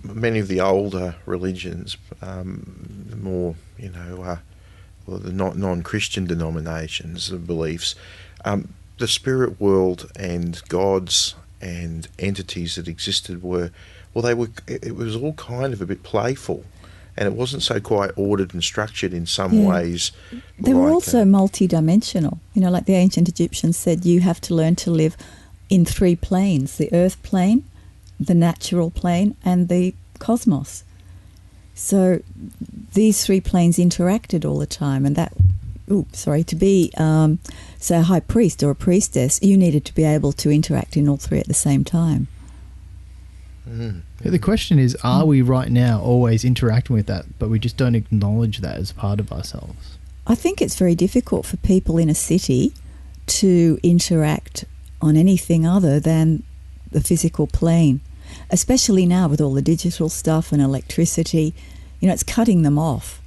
Many of the older religions, more well, the non-Christian denominations and beliefs, the spirit world and gods and entities that existed it was all kind of a bit playful, and it wasn't so quite ordered and structured in some ways. They were also multi-dimensional. Like the ancient Egyptians said, you have to learn to live in 3 planes: the earth plane, the natural plane, and the cosmos. So these 3 planes interacted all the time, and to be say a high priest or a priestess, you needed to be able to interact in all 3 at the same time. Yeah, the question is, are we right now always interacting with that, but we just don't acknowledge that as part of ourselves? I think it's very difficult for people in a city to interact on anything other than the physical plane, especially now with all the digital stuff and electricity. It's cutting them off.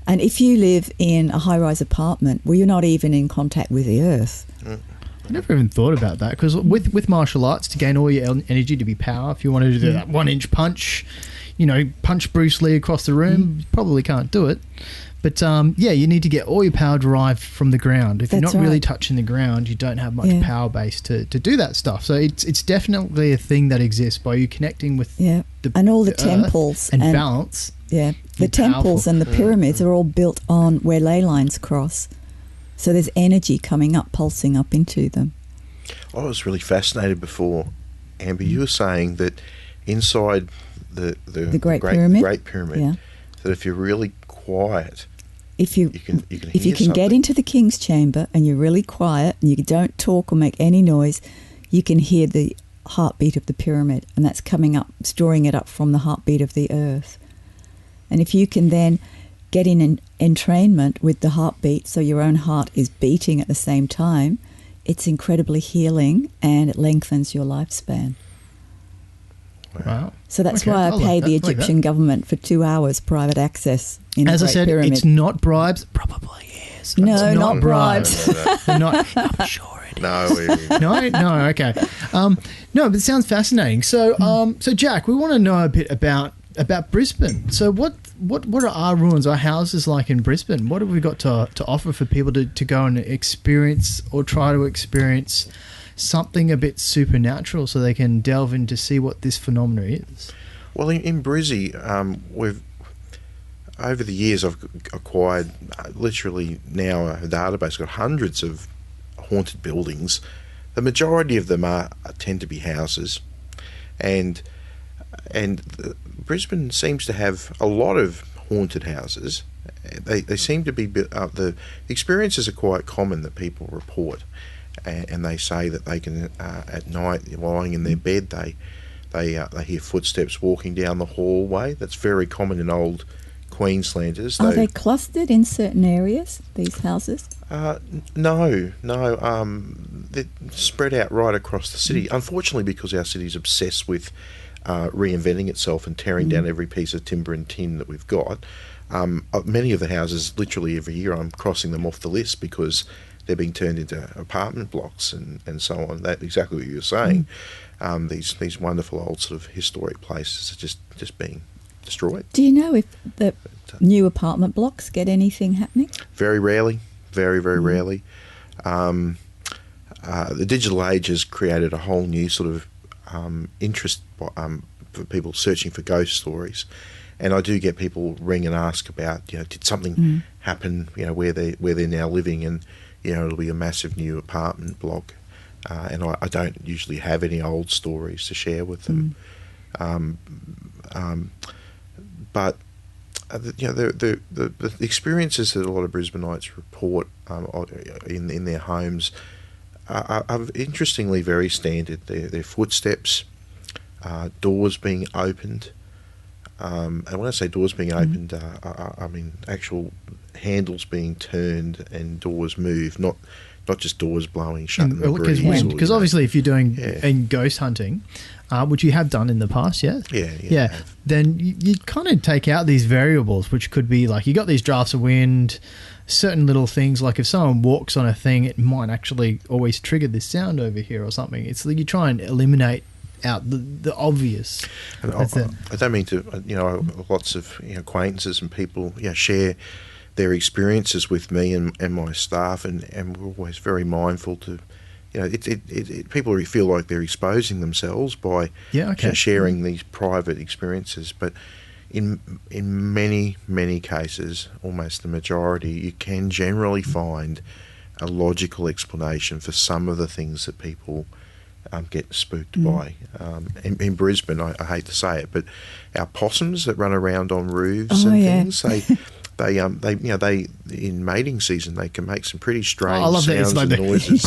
And if you live in a high-rise apartment where you're not even in contact with the earth. I never even thought about that, because with martial arts, to gain all your energy to be power, if you wanted to do that 1-inch punch, punch Bruce Lee across the room, you probably can't do it. But you need to get all your power derived from the ground. If you're not really touching the ground, you don't have much power base to do that stuff. So it's definitely a thing that exists by you connecting with and all the temples and balance. Yeah, the temples and the pyramids are all built on where ley lines cross. So there's energy coming up, pulsing up into them. I was really fascinated before, Amber. You were saying that inside the Great Pyramid, that if you're really quiet, if you can get into the king's chamber and you're really quiet and you don't talk or make any noise, you can hear the heartbeat of the pyramid, and that's coming up, storing it up from the heartbeat of the earth. And if you can then get in an entrainment with the heartbeat, so your own heart is beating at the same time, it's incredibly healing and it lengthens your lifespan. Wow. So that's why I pay the Egyptian government for 2 hours private access in the Great Pyramid. It's not bribes. Probably is. No, not bribes. No. I'm sure it is. No, okay. No, but it sounds fascinating. So, Jack, we want to know a bit about Brisbane. So what are our ruins, our houses like in Brisbane? What have we got to offer for people to go and experience or try to experience something a bit supernatural, so they can delve in to see what this phenomena is? Well, in Brizzy, we've over the years I've acquired literally now a database, got hundreds of haunted buildings. The majority of them tend to be houses, and Brisbane seems to have a lot of haunted houses. They seem to be the experiences are quite common that people report, and they say that they can at night, lying in their bed, they hear footsteps walking down the hallway. That's very common in old Queenslanders. Are they clustered in certain areas, these houses? No. They're spread out right across the city. Unfortunately, because our city's obsessed with reinventing itself and tearing down every piece of timber and tin that we've got, many of the houses, literally every year, I'm crossing them off the list because they're being turned into apartment blocks and so on. That's exactly what you were saying. These wonderful old sort of historic places are just being destroyed. Do you know if the new apartment blocks get anything happening? Very rarely. Very rarely. The digital age has created a whole new sort of interest for people searching for ghost stories, and I do get people ring and ask about, did something happen, where they're now living, and it'll be a massive new apartment block, and I don't usually have any old stories to share with them, but the experiences that a lot of Brisbaneites report in their homes are interestingly very standard. Their footsteps, doors being opened, and when I say doors being opened, I mean actual handles being turned and doors moved, not just doors blowing shut in the breeze. Because obviously if you're doing in ghost hunting, which you have done in the past, yeah, then you kind of take out these variables, which could be like you got these drafts of wind, certain little things, like if someone walks on a thing, it might actually always trigger this sound over here or something. It's like you try and eliminate out the obvious. And I don't mean to, lots of acquaintances and people share their experiences with me and my staff, and we're always very mindful to, people feel like they're exposing themselves by sharing these private experiences, but in many cases, almost the majority, you can generally find a logical explanation for some of the things that people get spooked by. In Brisbane, I hate to say it, but our possums that run around on roofs things, they in mating season they can make some pretty strange sounds and noises.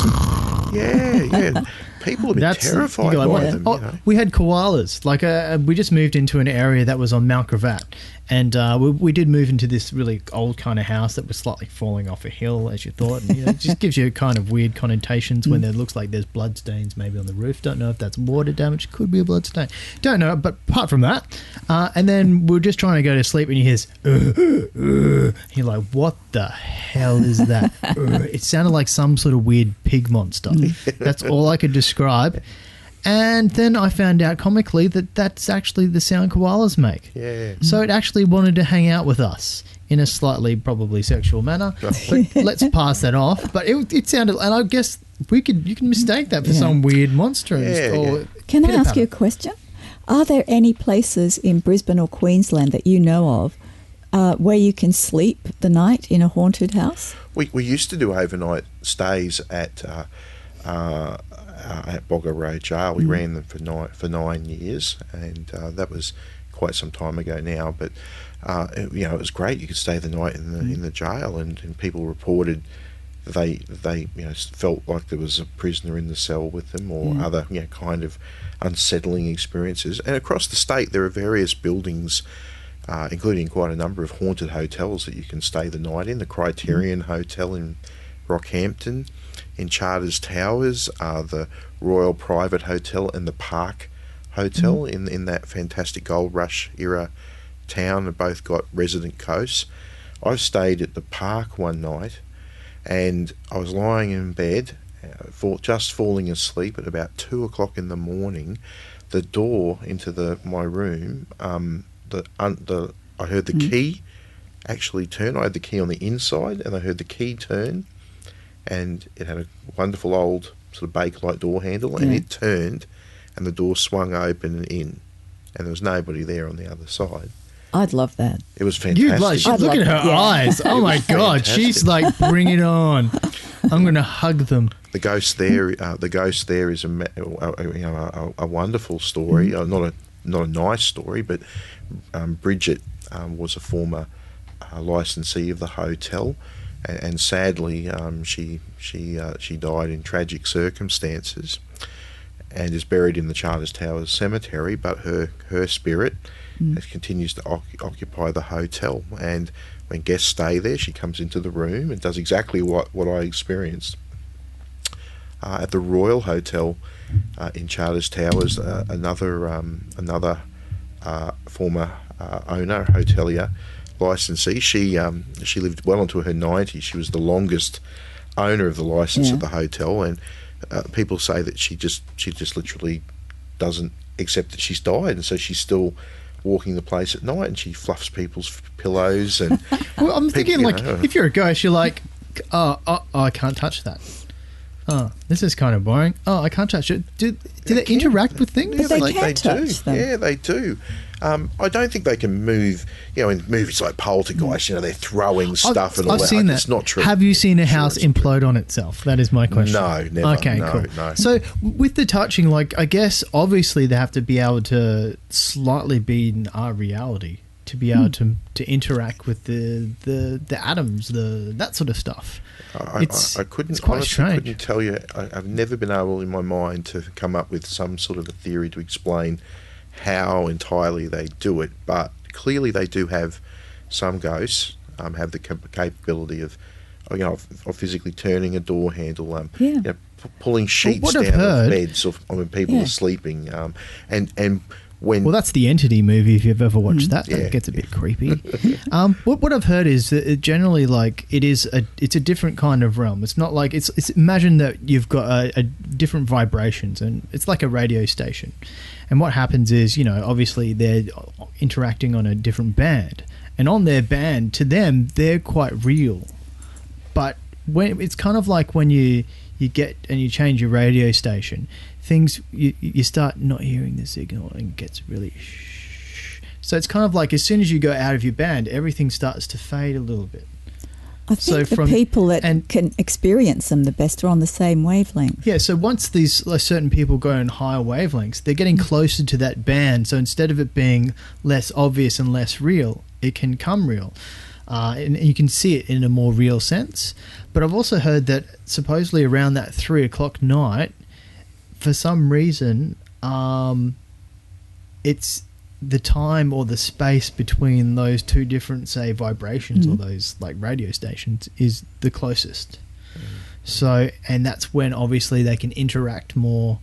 People have been terrified by them. We had koalas. We just moved into an area that was on Mount Gravatt, and we did move into this really old kind of house that was slightly falling off a hill, as you thought. And, it just gives you kind of weird connotations when it looks like there's blood stains maybe on the roof. Don't know if that's water damage. Could be a blood stain. Don't know. But apart from that, and then we're just trying to go to sleep, and you hear you're like, what the hell is that? It sounded like some sort of weird pig monster. That's all I could describe. And then I found out comically that that's actually the sound koalas make. Yeah. So it actually wanted to hang out with us in a slightly probably sexual manner. But let's pass that off. But it sounded, and I guess you can mistake that for some weird monster. Can I ask you a question? Are there any places in Brisbane or Queensland that you know of where you can sleep the night in a haunted house? We used to do overnight stays at Bogger Road Jail. We ran them for 9 years, and that was quite some time ago now. But it was great. You could stay the night in the jail, and people reported they felt like there was a prisoner in the cell with them, or other kind of unsettling experiences. And across the state, there are various buildings, including quite a number of haunted hotels that you can stay the night in. The Criterion Hotel in Rockhampton. In Charters Towers, the Royal Private Hotel and the Park Hotel in that fantastic Gold Rush era town have both got resident coasts. I stayed at the Park one night, and I was lying in bed, just falling asleep at about 2 o'clock in the morning. The door into my room, I heard the key actually turn. I had the key on the inside, and I heard the key turn. And it had a wonderful old sort of Bakelite door handle, and it turned, and the door swung open and in, and there was nobody there on the other side. I'd love that. It was fantastic. Look at her eyes. Oh my God, she's like, bring it on. I'm going to hug them. The ghost there is a wonderful story. Not a nice story, but Bridget was a former licensee of the hotel. And sadly, she died in tragic circumstances, and is buried in the Charters Towers Cemetery. But her spirit continues to occupy the hotel. And when guests stay there, she comes into the room and does exactly what I experienced at the Royal Hotel in Charters Towers. Another former owner, hotelier, licensee. She lived well into her 90s. She was the longest owner of the license at the hotel, and people say that she just literally doesn't accept that she's died, and so she's still walking the place at night, and she fluffs people's pillows. And well, I'm thinking if you're a ghost, you're like, oh, I can't touch that. Oh, this is kind of boring. Oh, I can't touch it. Do they interact with things? But they can touch them. Yeah, they do. I don't think they can move. In movies like Poltergeist, they're throwing stuff and all that. I've seen that. It's not true. Have you seen a house implode on itself? That is my question. No, never. Okay, no, cool. No. So with the touching, I guess obviously they have to be able to slightly be in our reality to be able to interact with the atoms, that sort of stuff. I couldn't tell you. I've never been able in my mind to come up with some sort of a theory to explain how entirely they do it, but clearly they do have some ghosts have the capability of physically turning a door handle, pulling sheets down of beds when people are sleeping, and when... Well, that's the Entity movie, if you've ever watched that. Yeah. That gets a bit creepy. What I've heard is that it generally, like, it's a different kind of realm. It's not like... It's imagine that you've got a different vibrations, and it's like a radio station. And what happens is, you know, obviously they're interacting on a different band. And on their band, to them, they're quite real. But when it's kind of like when you get and you change your radio station, things you start not hearing the signal and it gets really shh. So it's kind of like as soon as you go out of your band, everything starts to fade a little bit. I think the people that can experience them the best are on the same wavelength. Yeah, so once these certain people go in higher wavelengths, they're getting closer to that band. So instead of it being less obvious and less real, it can come real. And you can see it in a more real sense. But I've also heard that supposedly around that 3 o'clock night, for some reason, it's the time or the space between those two different, say, vibrations or those like radio stations is the closest. So, and that's when obviously they can interact more,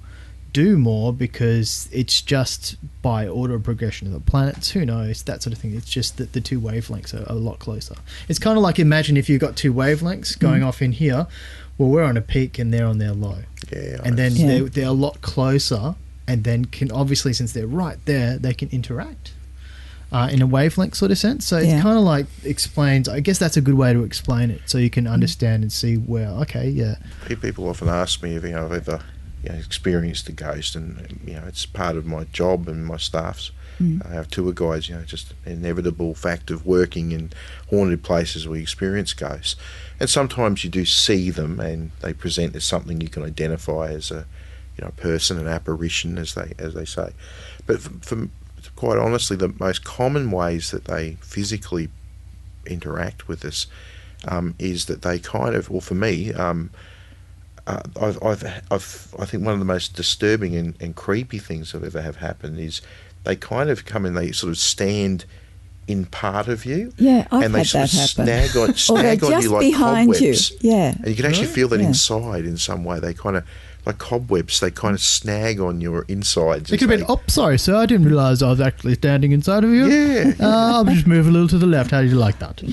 do more, because it's just by order of progression of the planets, who knows, that sort of thing. It's just that the two wavelengths are a lot closer. It's kind of like, imagine if you've got two wavelengths going off in here. Well, we're on a peak and they're on their low. Yeah. And then they're a lot closer, and then can obviously, since they're right there, they can interact in a wavelength sort of sense. So it's kind of like explains, I guess that's a good way to explain it, so you can understand and see where, okay, yeah. People often ask me if I've ever experienced a ghost, and it's part of my job and my staff's. I have tour guides, just an inevitable fact of working in haunted places. We experience ghosts, and sometimes you do see them, and they present as something you can identify as a person, an apparition, as they say. But for quite honestly, the most common ways that they physically interact with us is that they kind of, well, for me, I think one of the most disturbing and creepy things that ever have happened is they kind of come and they sort of stand in part of you. Yeah, I've and they had sort that of happen. snag on you like behind cobwebs. You. Yeah. And you can actually feel that inside in some way. They kind of, like cobwebs, they kind of snag on your insides. It could have been, sorry, sir, I didn't realise I was actually standing inside of you. Yeah. I'll just move a little to the left. How do you like that?